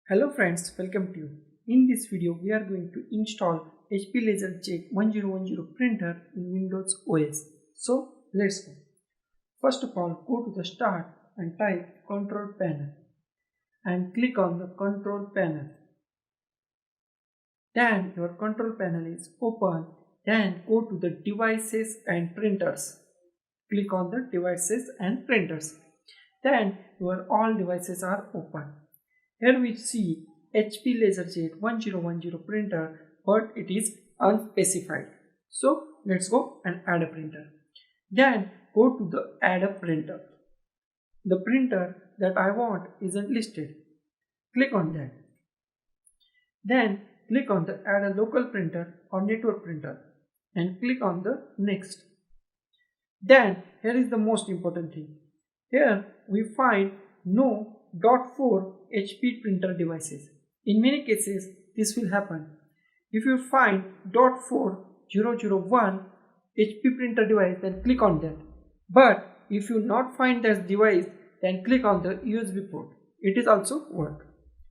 Hello friends, welcome to you. In this video, we are going to install HP Laserjet 1010 printer in Windows OS. So let's go. First of all, go to the start and type control panel and click on the control panel. Then your control panel is open. Then go to the devices and printers. Click on the devices and printers. Then your all devices are open. Here we see HP Laserjet 1010 printer, but it is unspecified. So let's go and add a printer. Then go to the add a printer. The printer that I want isn't listed. Click on that. Then click on the add a local printer or network printer and click on the next. Then here is the most important thing. Here we find no .4 HP printer devices. In many cases this will happen. If you find .4001 HP printer device, then click on that. But if you not find that device, then click on the USB port. It is also work.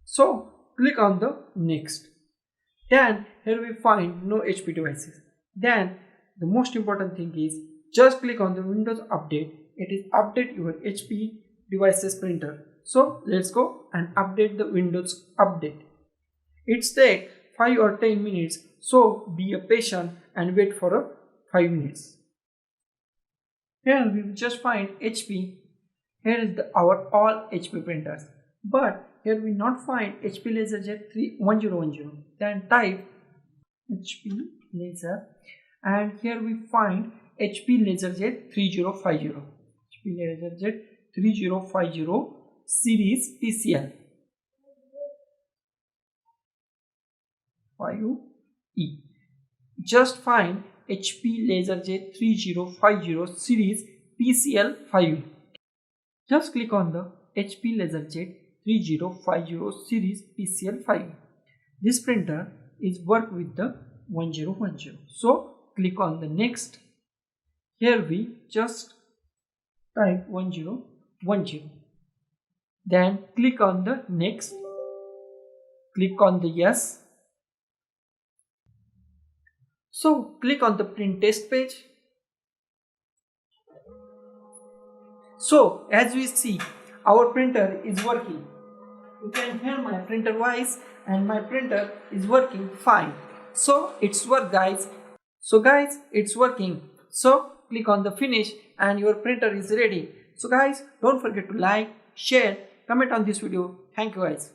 So click on the next. Then here we find no HP devices. Then the most important thing is just click on the Windows update. It is update your HP devices printer. So let's go and update the Windows update. It's take 5 or 10 minutes. So be patient and wait for 5 minutes. Here we will just find HP. Here is our all HP printers. But here we not find HP Laserjet 1010. Then type HP Laser and here we find HP Laserjet 3050. HP Laserjet 3050 series PCL 5E. Just find HP Laserjet 3050 series PCL 5E. Just click on the HP Laserjet 3050 series PCL 5E. This printer is work with the 1010. So click on the next. Here we just type 1010. Then click on the next. Click on the yes. So click on the print test page. So as we see, our printer is working. You can hear my printer voice and my printer is working fine. So it's work guys. So guys, it's working. So click on the finish and your printer is ready. So guys, don't forget to like, share, comment on this video. Thank you guys.